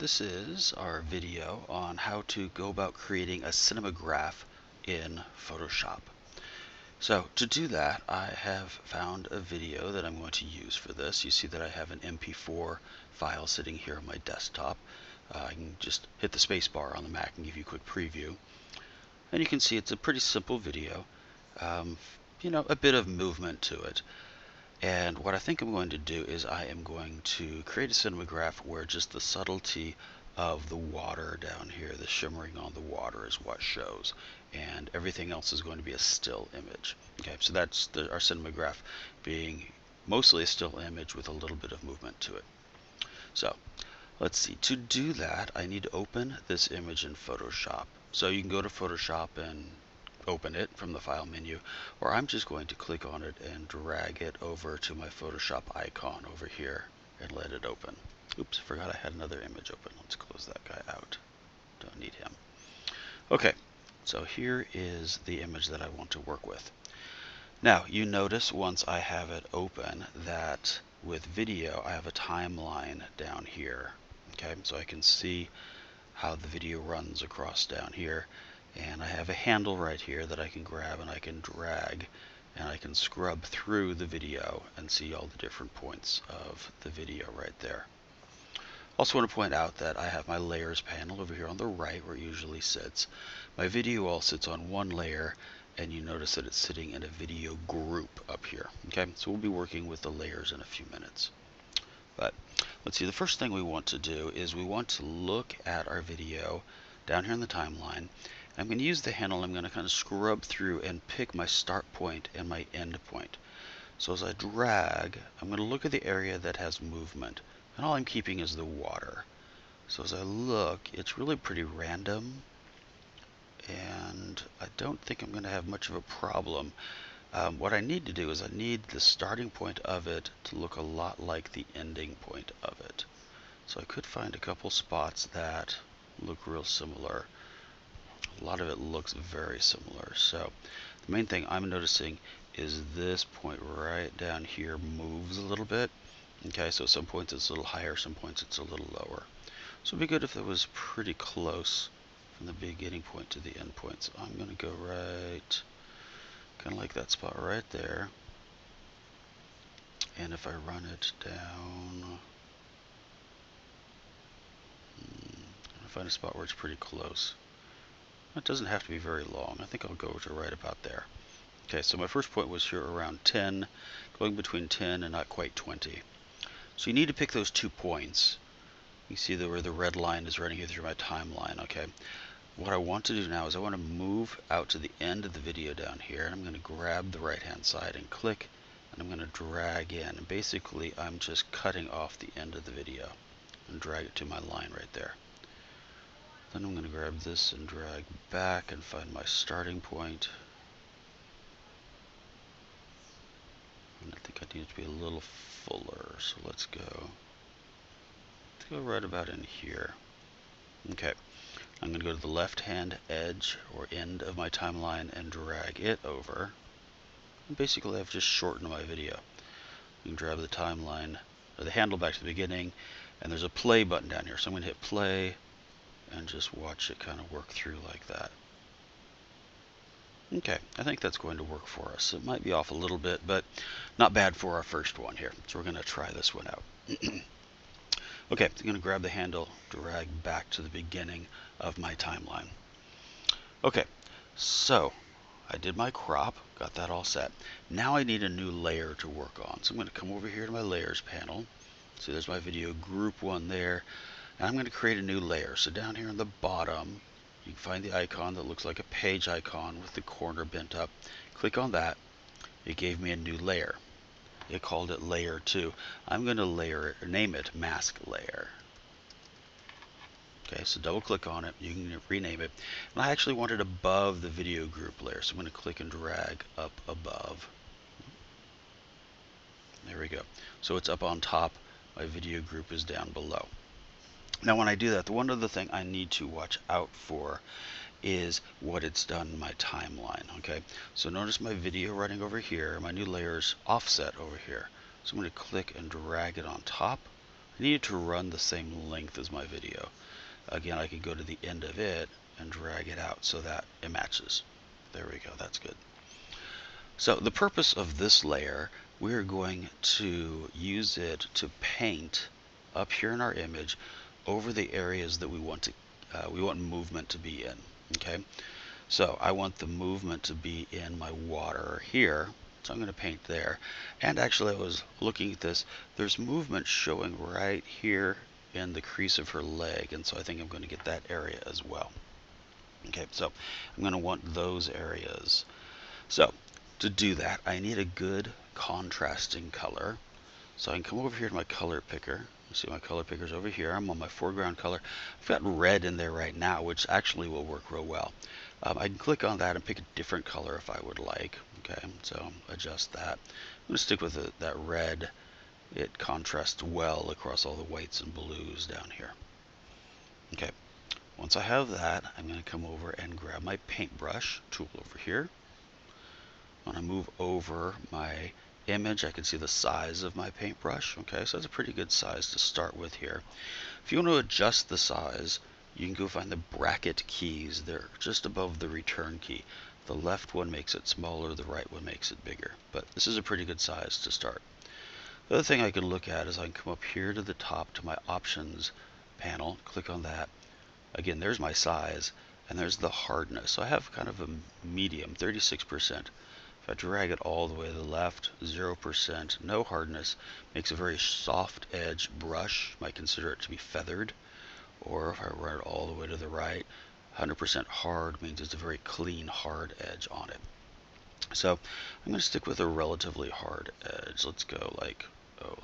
This is our video on how to go about creating a cinemagraph in Photoshop. So to do that, I have found a video that I'm going to use for this. You see that I have an MP4 file sitting here on my desktop. I can just hit the space bar on the Mac and give you a quick preview. And you can see it's a pretty simple video. A bit of movement to it. And what I think I'm going to do is I am going to create a cinemagraph where just the subtlety of the water down here, the shimmering on the water, is what shows, and everything else is going to be a still image. Okay, so that's our cinemagraph being mostly a still image with a little bit of movement to it. So let's see, to do that I need to open this image in Photoshop. So you can go to Photoshop and open it from the file menu, or I'm just going to click on it and drag it over to my Photoshop icon over here and let it open. Oops, forgot I had another image open. Let's close that guy out. Don't need him. Okay, so here is the image that I want to work with. Now you notice once I have it open that with video I have a timeline down here. Okay, so I can see how the video runs across down here. And I have a handle right here that I can grab and I can drag and I can scrub through the video and see all the different points of the video right there. Also want to point out that I have my layers panel over here on the right where it usually sits. My video all sits on one layer, and you notice that it's sitting in a video group up here. Okay, so we'll be working with the layers in a few minutes. But let's see, the first thing we want to do is we want to look at our video down here in the timeline. I'm going to use the handle. I'm going to kind of scrub through and pick my start point and my end point. So as I drag, I'm going to look at the area that has movement, and all I'm keeping is the water. So as I look, it's really pretty random, and I don't think I'm going to have much of a problem. What I need to do is I need the starting point of it to look a lot like the ending point of it. So I could find a couple spots that look real similar. A lot of it looks very similar. So the main thing I'm noticing is this point right down here moves a little bit. Okay, so some points it's a little higher, some points it's a little lower. So it'd be good if it was pretty close from the beginning point to the end point. So I'm going to go right, kind of like that spot right there. And if I run it down, I find a spot where it's pretty close. It doesn't have to be very long. I think I'll go to right about there. Okay, so my first point was here around 10, going between 10 and not quite 20. So you need to pick those 2 points. You see where the red line is running here through my timeline. Okay, what I want to do now is I want to move out to the end of the video down here, and I'm going to grab the right hand side and click, and I'm going to drag in. And basically I'm just cutting off the end of the video and drag it to my line right there. Then I'm going to grab this and drag back and find my starting point. And I think I need it to be a little fuller, so let's go right about in here. Okay, I'm going to go to the left hand edge or end of my timeline and drag it over. And basically I've just shortened my video. You can grab the timeline or the handle back to the beginning, and there's a play button down here. So I'm going to hit play and just watch it kind of work through like that. Okay, I think that's going to work for us. It might be off a little bit, but not bad for our first one here. So we're going to try this one out. Okay, I'm going to grab the handle, drag back to the beginning of my timeline. Okay, so I did my crop, got that all set. Now I need a new layer to work on. So I'm going to come over here to my layers panel. So there's my video group 1 there. And I'm going to create a new layer. So down here on the bottom, you can find the icon that looks like a page icon with the corner bent up. Click on that. It gave me a new layer. It called it layer 2. I'm going to layer it, or name it mask layer. Okay, so double click on it. You can rename it. And I actually want it above the video group layer. So I'm going to click and drag up above. There we go. So it's up on top. My video group is down below. Now when I do that, the one other thing I need to watch out for is what it's done in my timeline. Okay, so notice my video running over here, my new layer's offset over here. So I'm going to click and drag it on top. I need it to run the same length as my video. Again, I could go to the end of it and drag it out so that it matches. There we go, that's good. So the purpose of this layer, we're going to use it to paint up here in our image over the areas that we want movement to be in. Okay, so I want the movement to be in my water here, so I'm going to paint there. And actually, I was looking at this. There's movement showing right here in the crease of her leg, and so I think I'm going to get that area as well. Okay, so I'm going to want those areas. So to do that, I need a good contrasting color. So I can come over here to my color picker. You see my color picker's over here. I'm on my foreground color. I've got red in there right now, which actually will work real well. I can click on that and pick a different color if I would like. Okay, so adjust that. I'm going to stick with that red. It contrasts well across all the whites and blues down here. Okay, once I have that, I'm going to come over and grab my paintbrush tool over here. When I move over my image, I can see the size of my paintbrush. Okay, so that's a pretty good size to start with here. If you want to adjust the size, you can go find the bracket keys. They're just above the return key. The left one makes it smaller, the right one makes it bigger. But this is a pretty good size to start. The other thing I can look at is I can come up here to the top to my options panel, click on that. Again, there's my size, and there's the hardness. So I have kind of a medium, 36%. If I drag it all the way to the left, 0%, no hardness, makes a very soft edge brush. Might consider it to be feathered. Or if I run it all the way to the right, 100% hard means it's a very clean, hard edge on it. So I'm going to stick with a relatively hard edge. Let's go like,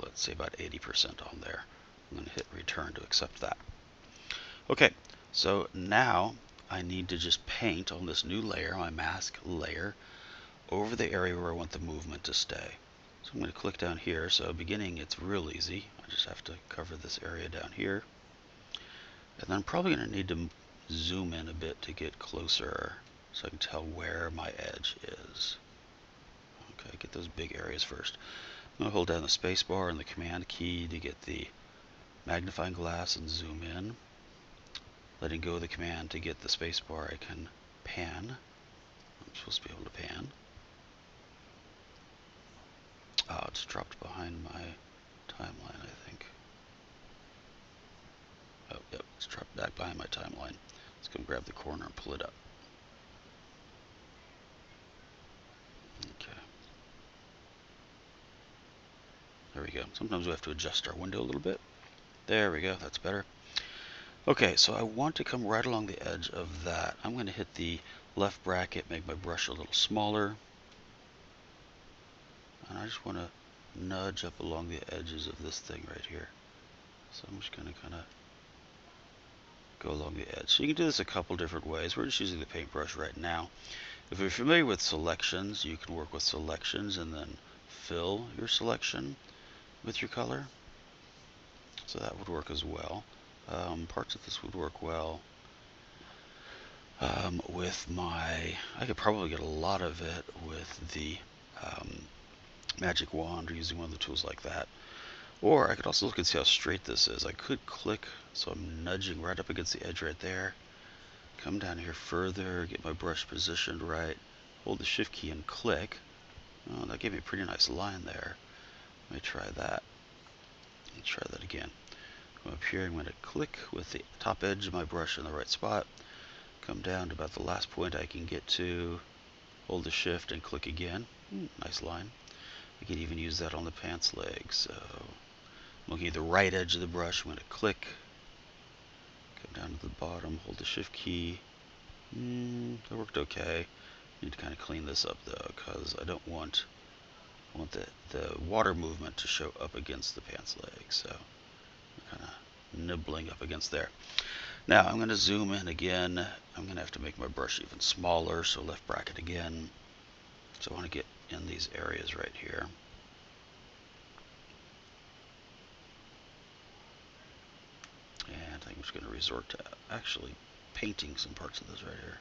let's say about 80% on there. I'm going to hit return to accept that. Okay, so now I need to just paint on this new layer, my mask layer, over the area where I want the movement to stay. So I'm going to click down here. So beginning, it's real easy. I just have to cover this area down here. And then I'm probably going to need to zoom in a bit to get closer so I can tell where my edge is. Okay, get those big areas first. I'm going to hold down the space bar and the command key to get the magnifying glass and zoom in. Letting go of the command to get the space bar, I can pan. I'm supposed to be able to pan. Oh, it's dropped behind my timeline, I think. Oh, yep, it's dropped back behind my timeline. Let's go grab the corner and pull it up. Okay. There we go. Sometimes we have to adjust our window a little bit. There we go, that's better. Okay, so I want to come right along the edge of that. I'm going to hit the left bracket, make my brush a little smaller. And I just want to nudge up along the edges of this thing right here. So I'm just going to kind of go along the edge. So you can do this a couple different ways. We're just using the paintbrush right now. If you're familiar with selections, you can work with selections and then fill your selection with your color. So that would work as well. Parts of this would work well with I could probably get a lot of it with the magic wand or using one of the tools like that. Or I could also look and see how straight this is. I could click, so I'm nudging right up against the edge right there. Come down here further, get my brush positioned right, hold the shift key and click. Oh, that gave me a pretty nice line there. Let me try that. Let's try that again. Come up here, I'm going to click with the top edge of my brush in the right spot. Come down to about the last point I can get to, hold the shift and click again. Nice line. I can even use that on the pants leg. So I'm looking at the right edge of the brush, I'm going to click, come down to the bottom, hold the shift key. That worked okay. Need to kind of clean this up though, because I don't want the water movement to show up against the pants leg. So I'm kind of nibbling up against there. Now I'm going to zoom in again. I'm going to have to make my brush even smaller, so left bracket again. So I want to get in these areas right here. And I'm just going to resort to actually painting some parts of this right here.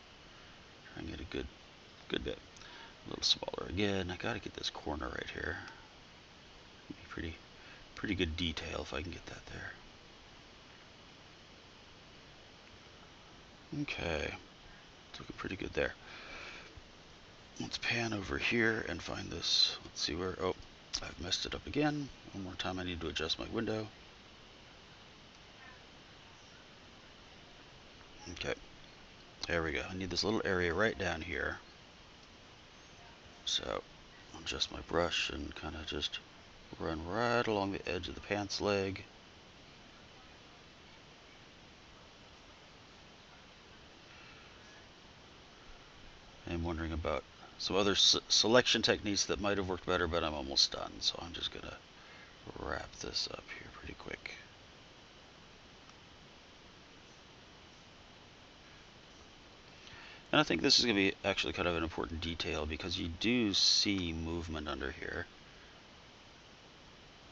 Try and get a good bit. A little smaller again. I got to get this corner right here. Be pretty good detail if I can get that there. Okay, it's looking pretty good there. Let's pan over here and find this. Let's see where, oh, I've messed it up again. One more time I need to adjust my window. Okay, there we go. I need this little area right down here. So, I'll adjust my brush and kind of just run right along the edge of the pants leg. I'm wondering about some other selection techniques that might have worked better, but I'm almost done. So I'm just going to wrap this up here pretty quick. And I think this is going to be actually kind of an important detail because you do see movement under here.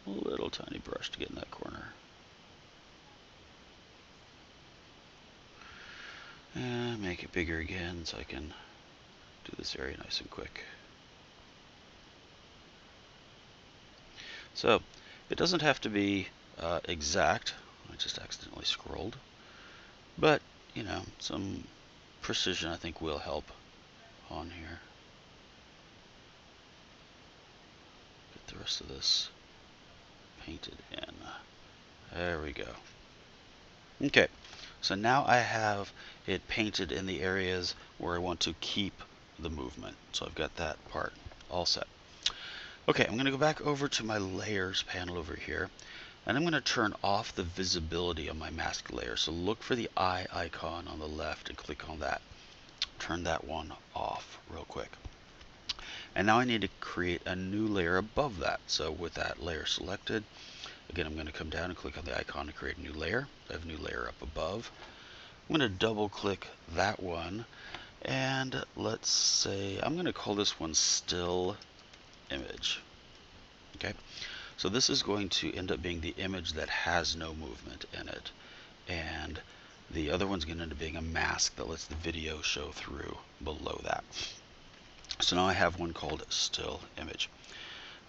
A little tiny brush to get in that corner. And make it bigger again so I can do this area nice and quick. So it doesn't have to be exact. I just accidentally scrolled. But, you know, some precision I think will help on here. Get the rest of this painted in. There we go. Okay, so now I have it painted in the areas where I want to keep the movement. So I've got that part all set. Okay, I'm going to go back over to my layers panel over here, and I'm going to turn off the visibility on my mask layer. So look for the eye icon on the left and click on that. Turn that one off real quick. And now I need to create a new layer above that. So with that layer selected, again, I'm going to come down and click on the icon to create a new layer. I have a new layer up above. I'm going to double click that one, and let's say I'm going to call this one still image. Okay, so this is going to end up being the image that has no movement in it, and the other one's going to end up being a mask that lets the video show through below that. So now I have one called still image.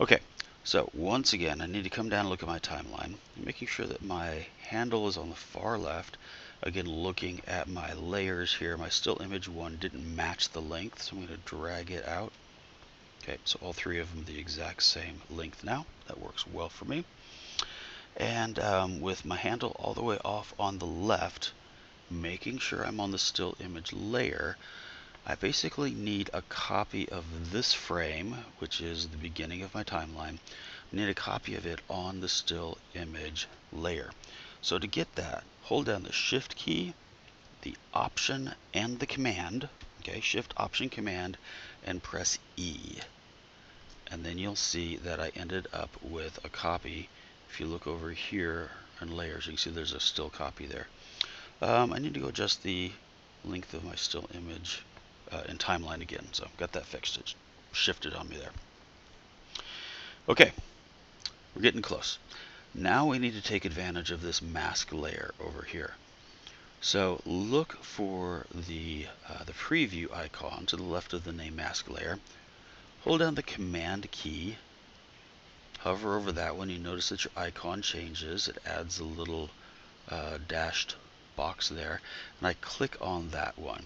Okay, so once again, I need to come down and look at my timeline, making sure that my handle is on the far left. Again, looking at my layers here, my still image one didn't match the length, so I'm going to drag it out. Okay, so all three of them the exact same length now. That works well for me. And with my handle all the way off on the left, making sure I'm on the still image layer, I basically need a copy of this frame, which is the beginning of my timeline. I need a copy of it on the still image layer. So to get that, hold down the Shift key, the Option, and the Command. Okay, Shift, Option, Command, and press E. And then you'll see that I ended up with a copy. If you look over here in layers, you can see there's a still copy there. I need to go adjust the length of my still image in timeline again. So I've got that fixed. It's shifted on me there. Okay, we're getting close. Now we need to take advantage of this mask layer over here. So look for the preview icon to the left of the name mask layer. Hold down the Command key. Hover over that one. You notice that your icon changes. It adds a little dashed box there. And I click on that one.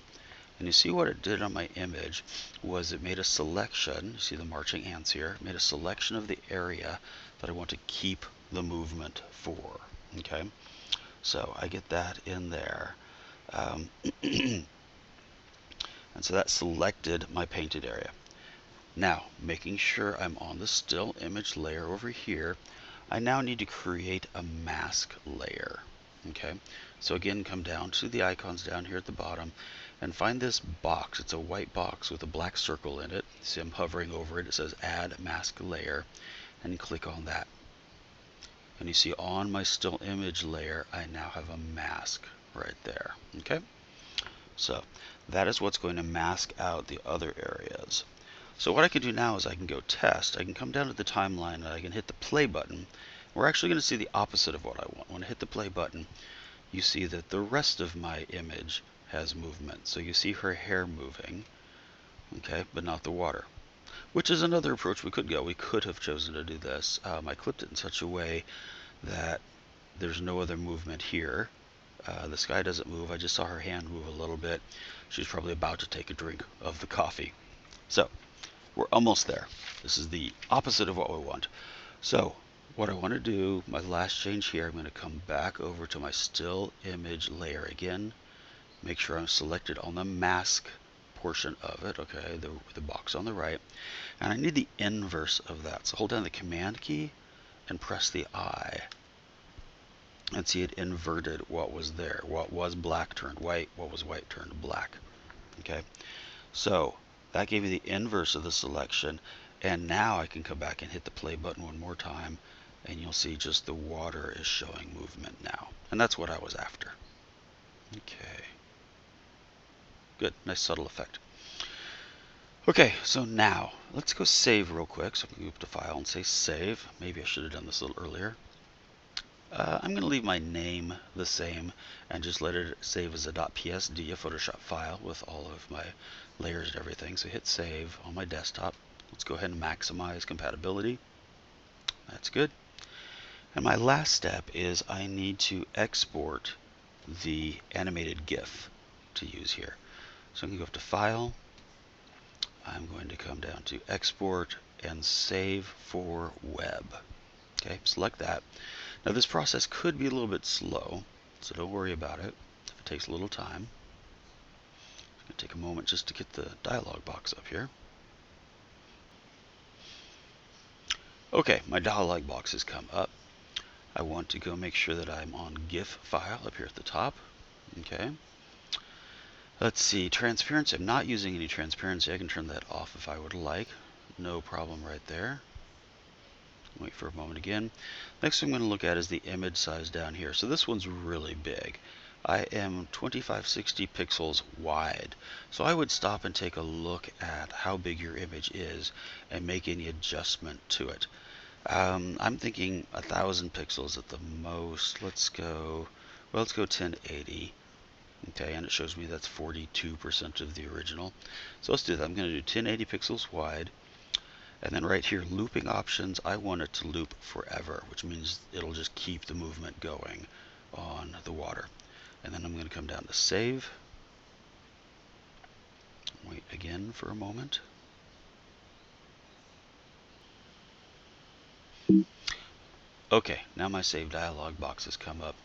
And you see what it did on my image was it made a selection. You see the marching ants here. It made a selection of the area that I want to keep the movement for. Okay, so I get that in there. And so that selected my painted area. Now, making sure I'm on the still image layer over here, I now need to create a mask layer. Okay, so again, come down to the icons down here at the bottom and find this box. It's a white box with a black circle in it. See, I'm hovering over it. It says Add Mask Layer, and click on that. And you see on my still image layer, I now have a mask right there. Okay, so that is what's going to mask out the other areas. So what I can do now is I can go test. I can come down to the timeline and I can hit the play button. We're actually going to see the opposite of what I want. When I hit the play button, you see that the rest of my image has movement. So you see her hair moving, okay, but not the water. which is another approach we could go. We could have chosen to do this. I clipped it in such a way that there's no other movement here. The sky doesn't move. I just saw her hand move a little bit. She's probably about to take a drink of the coffee. So we're almost there. This is the opposite of what we want. So what I want to do, my last change here, I'm going to come back over to my still image layer again. Make sure I'm selected on the mask portion of it, okay, the box on the right. And I need the inverse of that. So hold down the command key and press the I. And see, it inverted what was there. What was black turned white, what was white turned black. Okay, so that gave me the inverse of the selection, and now I can come back and hit the play button one more time, and you'll see just the water is showing movement now. And that's what I was after. Okay, good, nice subtle effect. Okay, so now let's go save real quick. So I'm going to go up to File and say Save. Maybe I should have done this a little earlier. I'm going to leave my name the same and just let it save as a .psd, a Photoshop file with all of my layers and everything. So hit save on my desktop. Let's go ahead and maximize compatibility. That's good. And my last step is I need to export the animated GIF to use here. So I'm going to go up to File. I'm going to come down to Export and Save for Web. Okay, select that. Now this process could be a little bit slow, so don't worry about it if it takes a little time. It's going to take a moment just to get the dialog box up here. Okay, my dialog box has come up. I want to go make sure that I'm on GIF file up here at the top. Okay. Let's see, transparency. I'm not using any transparency. I can turn that off if I would like. No problem right there. Wait for a moment again. Next thing I'm going to look at is the image size down here. So this one's really big. I am 2560 pixels wide. So I would stop and take a look at how big your image is and make any adjustment to it. I'm thinking 1000 pixels at the most. Let's go 1080. Okay, and it shows me that's 42% of the original. So let's do that. I'm going to do 1080 pixels wide. And then right here, looping options, I want it to loop forever, which means it'll just keep the movement going on the water. And then I'm going to come down to save. Wait again for a moment. Okay, now my save dialog box has come up.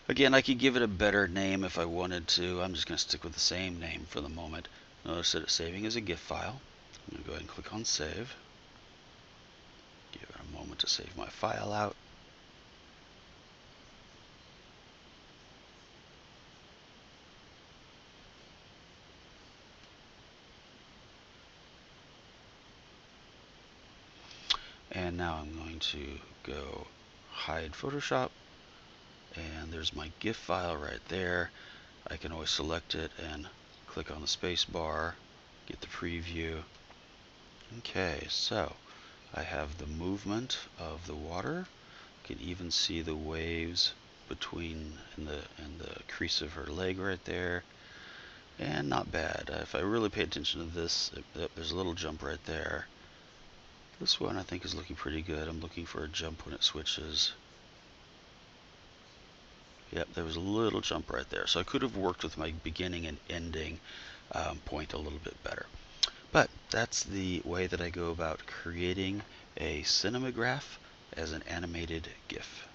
Again, I could give it a better name if I wanted to. I'm just going to stick with the same name for the moment. Notice that it's saving as a GIF file. I'm going to go ahead and click on save. Give it a moment to save my file out. And now I'm going to go hide Photoshop. And there's my GIF file right there. I can always select it and click on the space bar, get the preview. Okay, so I have the movement of the water. You can even see the waves between in the crease of her leg right there. And not bad. If I really pay attention to this, there's a little jump right there. This one I think is looking pretty good. I'm looking for a jump when it switches. Yep, there was a little jump right there. So I could have worked with my beginning and ending point a little bit better. But that's the way that I go about creating a cinemagraph as an animated GIF.